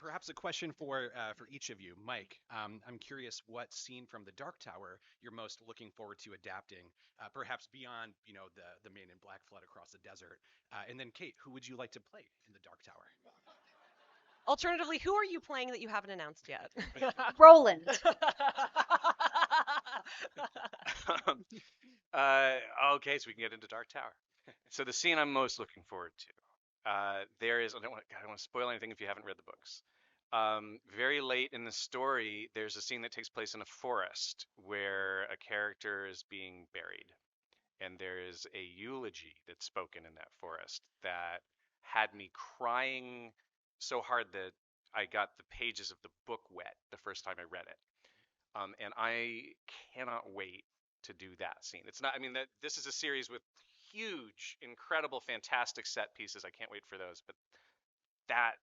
Perhaps a question for each of you. Mike, I'm curious what scene from the Dark Tower you're most looking forward to adapting, perhaps beyond, the Man in Black flood across the desert. And then Kate, who would you like to play in the Dark Tower? Alternatively, who are you playing that you haven't announced yet? Roland. Um, okay, so we can get into Dark Tower. So the scene I'm most looking forward to, there is. I don't want to spoil anything if you haven't read the books. Very late in the story, there's a scene that takes place in a forest where a character is being buried, and there is a eulogy that's spoken in that forest that had me crying so hard that I got the pages of the book wet the first time I read it. And I cannot wait to do that scene. It's not. I mean, that this is a series with huge, incredible, fantastic set pieces. I can't wait for those. But that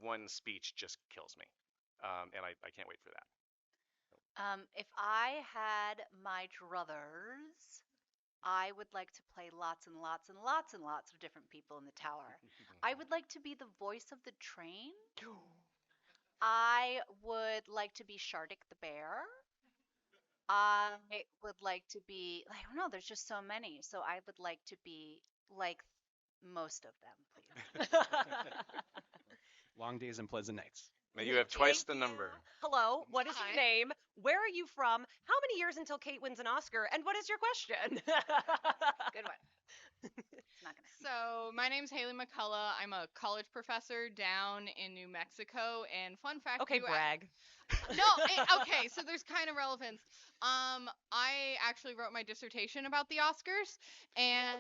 one speech just kills me, and I can't wait for that. If I had my druthers, I would like to play lots and lots and lots and lots of different people in the tower. I would like to be the voice of the train. I would like to be Shardik the bear. I would like to be, I don't know, there's just so many. So I would like to be like most of them, please. Long days and pleasant nights. Now you have twice Thank the you. number. Hello, what is Hi. your name? Where are you from? How many years until Kate wins an Oscar? And what is your question? Good one. It's not gonna. So, my name's Haley McCullough. I'm a college professor down in New Mexico. And fun fact, Okay, brag. No, okay, so there's kind of relevance. I actually wrote my dissertation about the Oscars, and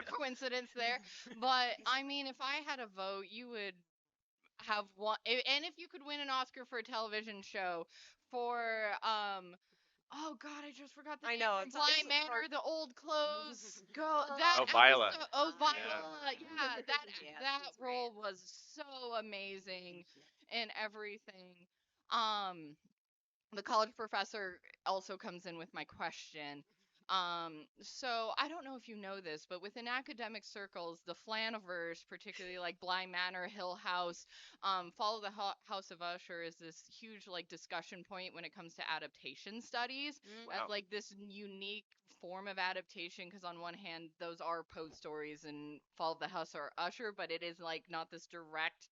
coincidence there. But I mean, if I had a vote, you would have one, and if you could win an Oscar for a television show for oh God, I just forgot the I name. know, From it's Bly hard. Manor, the old clothes. Go that Oh, Viola. episode. Oh, Yeah. Viola. Yeah, Yeah, that she's great. role was so amazing and everything. Um, the college professor also comes in with my question. So I don't know if you know this, but within academic circles, the Flanaverse, particularly like Bly Manor, Hill House, Follow the House of Usher is this huge like discussion point when it comes to adaptation studies as Wow. like this unique form of adaptation because on one hand those are Poe stories and Follow the House or Usher, but it is like not this direct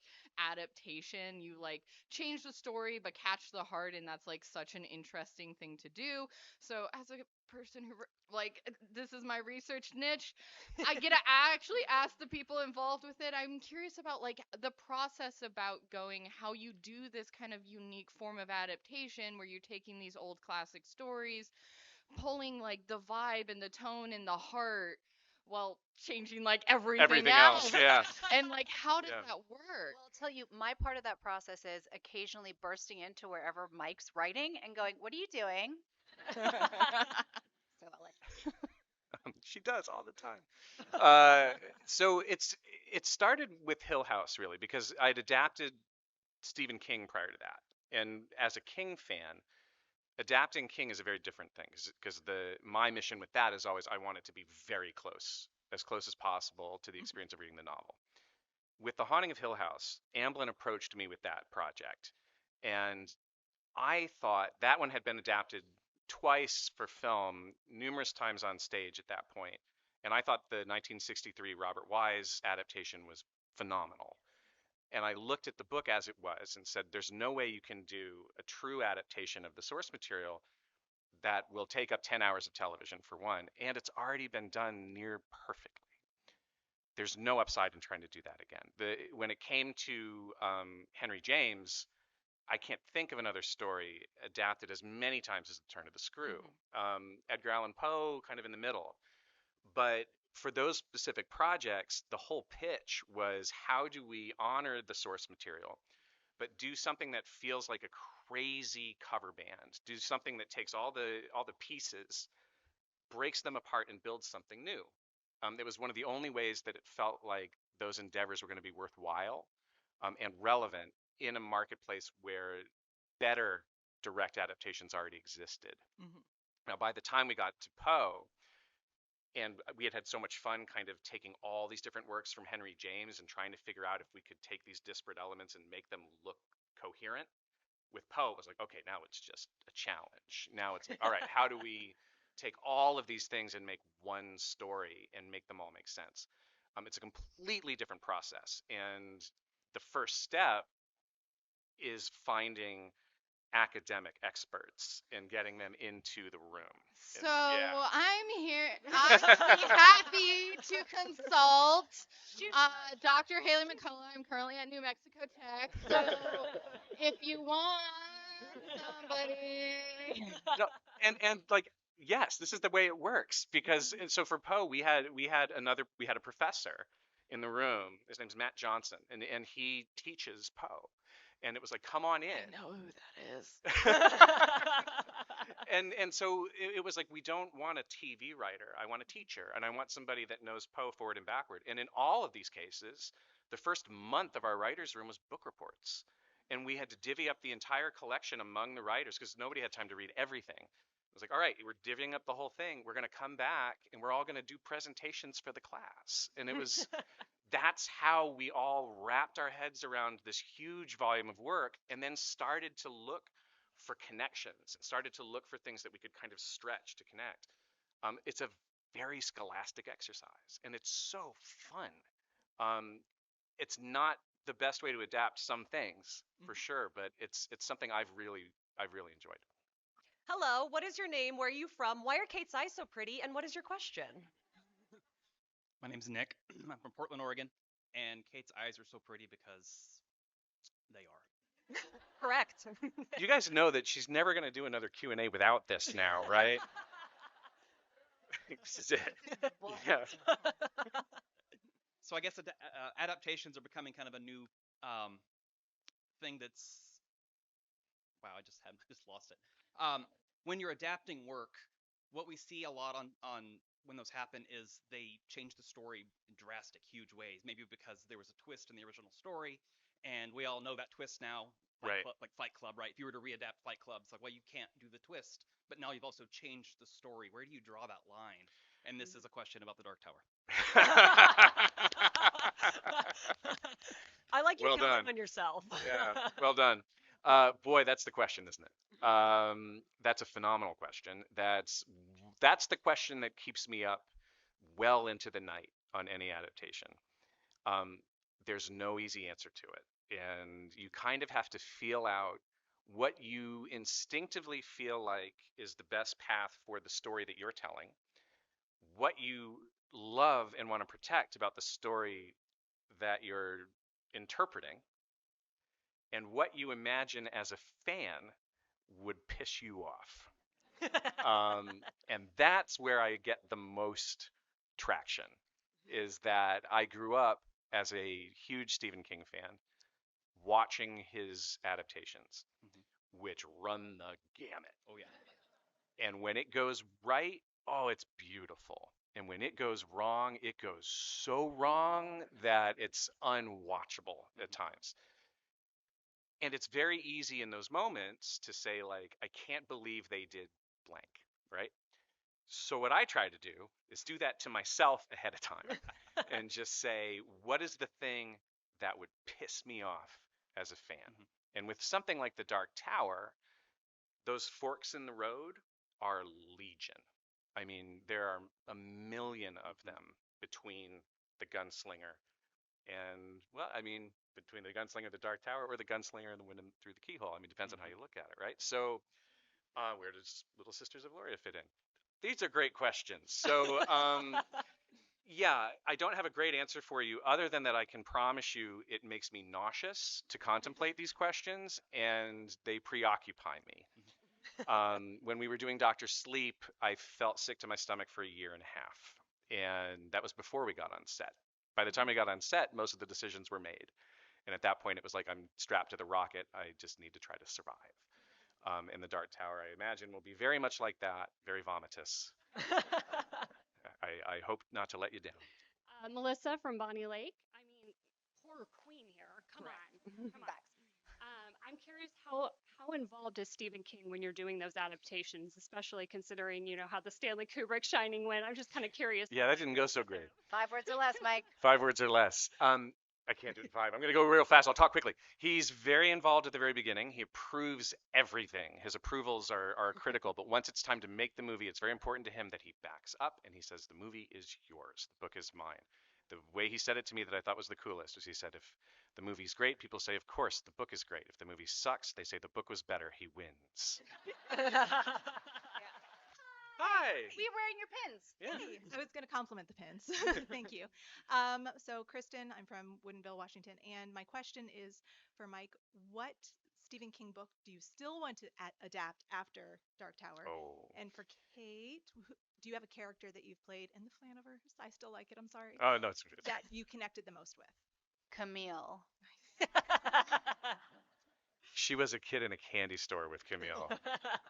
adaptation. You like change the story but catch the heart, and that's like such an interesting thing to do. So as a person who like this is my research niche, I get to actually ask the people involved with it. I'm curious about like the process about going how you do this kind of unique form of adaptation where you're taking these old classic stories, pulling like the vibe and the tone and the heart while changing like everything Everything else, else. yeah. And like how does Yeah. that work? Well, I'll tell you, my part of that process is occasionally bursting into wherever Mike's writing and going, "What are you doing?" So I'll let. She does all the time. So it started with Hill House really because I'd adapted Stephen King prior to that, and as a King fan, adapting King is a very different thing because the my mission with that is always I want it to be very close, as close as possible to the experience of reading the novel. With The Haunting of Hill House, Amblin approached me with that project, and I thought that one had been adapted twice for film, numerous times on stage at that point, and I thought the 1963 Robert Wise adaptation was phenomenal. And I looked at the book as it was and said, there's no way you can do a true adaptation of the source material that will take up 10 hours of television for one, and it's already been done near perfectly. There's no upside in trying to do that again. When it came to Henry James, I can't think of another story adapted as many times as The Turn of the Screw. Edgar Allan Poe, kind of in the middle. But for those specific projects, the whole pitch was how do we honor the source material, but do something that feels like a crazy cover band. Do something that takes all the pieces, breaks them apart, and builds something new. It was one of the only ways that it felt like those endeavors were going to be worthwhile and relevant in a marketplace where better direct adaptations already existed. Mhm. Now, by the time we got to Poe, and we had so much fun kind of taking all these different works from Henry James and trying to figure out if we could take these disparate elements and make them look coherent. With Poe, it was like, okay, now it's just a challenge. Now it's like, all right, how do we take all of these things and make one story and make them all make sense? It's a completely different process. And the first step is finding academic experts and getting them into the room. So Yeah. I'm here. I'm happy to consult Dr. Haley McCullough. I'm currently at New Mexico Tech. So if you want somebody, No, and like, yes, this is the way it works, because and so for Poe we had a professor in the room. His name's Matt Johnson, and he teaches Poe, and it was like, come on I in. know who that is. And so it was like, we don't want a TV writer. I want a teacher, and I want somebody that knows Poe forward and backward. And in all of these cases, the first month of our writers' room was book reports, and we had to divvy up the entire collection among the writers because nobody had time to read everything. It was like, all right, we're divvying up the whole thing. We're going to come back, and we're all going to do presentations for the class. And it was that's how we all wrapped our heads around this huge volume of work, and then started to look for connections, started to look for things that we could kind of stretch to connect. It's a very scholastic exercise, and it's so fun. Um, it's not the best way to adapt some things for sure, but it's something I've really enjoyed. Hello, what is your name? Where are you from? Why are Kate's eyes so pretty? And what is your question? My name's Nick. I'm from Portland, Oregon, and Kate's eyes are so pretty because they are. Correct. You guys know that she's never going to do another Q&A without this now, right? This is it. Yeah. So I guess adaptations are becoming kind of a new thing that's wow, I just lost it. When you're adapting work, what we see a lot on when those happen is they change the story in drastic, huge ways. Maybe because there was a twist in the original story, and we all know that twist now. Right. Like Fight Club, right? If you were to readapt Fight Club, it's like, well, you can't do the twist, but now you've also changed the story. Where do you draw that line? And this is a question about the Dark Tower. I like you Well counting done. on yourself. Yeah, well done. Boy, that's the question, isn't it? That's a phenomenal question. That's the question that keeps me up well into the night on any adaptation. Um, there's no easy answer to it, and you kind of have to feel out what you instinctively feel like is the best path for the story that you're telling, what you love and want to protect about the story that you're interpreting, and what you imagine as a fan would piss you off. And that's where I get the most traction, is that I grew up as a huge Stephen King fan, watching his adaptations, which run the gamut. Oh yeah. And when it goes right, oh, it's beautiful. And when it goes wrong, it goes so wrong that it's unwatchable at times. And it's very easy in those moments to say, like, I can't believe they did blank, right? So what I try to do is do that to myself ahead of time and just say, what is the thing that would piss me off as a fan? And with something like The Dark Tower, those forks in the road are legion. I mean, there are a million of them between the gunslinger and, well, I mean, between the gunslinger, the Dark Tower, or the gunslinger and the wind through the keyhole. I mean, depends on how you look at it, right? So, where does Little Sisters of Gloria fit in? These are great questions. So, yeah, I don't have a great answer for you other than that I can promise you it makes me nauseous to contemplate these questions, and they preoccupy me. When we were doing Doctor Sleep, I felt sick to my stomach for a year and a half, and that was before we got on set. By the time we got on set, most of the decisions were made. And at that point, it was like, I'm strapped to the rocket. I just need to try to survive. And the Dark Tower, I imagine, will be very much like that, very vomitous. I hope not to let you down. Melissa from Bonnie Lake. I mean, horror queen here. Come on, come on. I'm curious how how involved is Stephen King when you're doing those adaptations, especially considering, how the Stanley Kubrick Shining went? I'm just kind of curious. Yeah, that didn't go so great. 5 words or less, Mike. 5 words or less. I can't do it in 5. I'm going to go real fast. I'll talk quickly. He's very involved at the very beginning. He approves everything. His approvals are critical. But once it's time to make the movie, it's very important to him that he backs up and he says, the movie is yours. The book is mine. The way he said it to me that I thought was the coolest was he said, if the movie's great, people say, of course, the book is great. If the movie sucks, they say the book was better. He wins. Hi. We're wearing your pins. Yeah. Hey, I was going to compliment the pins. Thank you. So, Kristen, I'm from Woodinville, Washington, and my question is for Mike: what Stephen King book do you still want to adapt after Dark Tower? Oh. And for Kate, do you have a character that you've played in the Flanaverse? I still like it. I'm sorry. Oh, no, it's good. That you connected the most with. Camille. She was a kid in a candy store with Camille.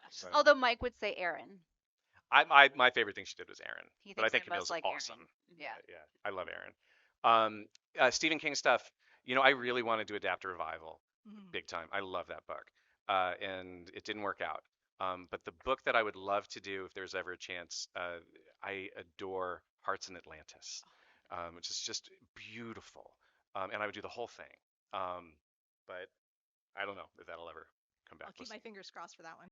So- Although Mike would say Aaron. my favorite thing she did was Aaron. He But I thinks think I'm most Camille's like awesome. Aaron. Yeah. Yeah, I love Aaron. Stephen King stuff. I really wanted to adapt a revival Mhm. big time. I love that book, and it didn't work out. But the book that I would love to do if there's ever a chance, I adore Hearts in Atlantis, which is just beautiful, and I would do the whole thing. But I don't know if that'll ever come back. I'll keep We'll my fingers crossed for that one.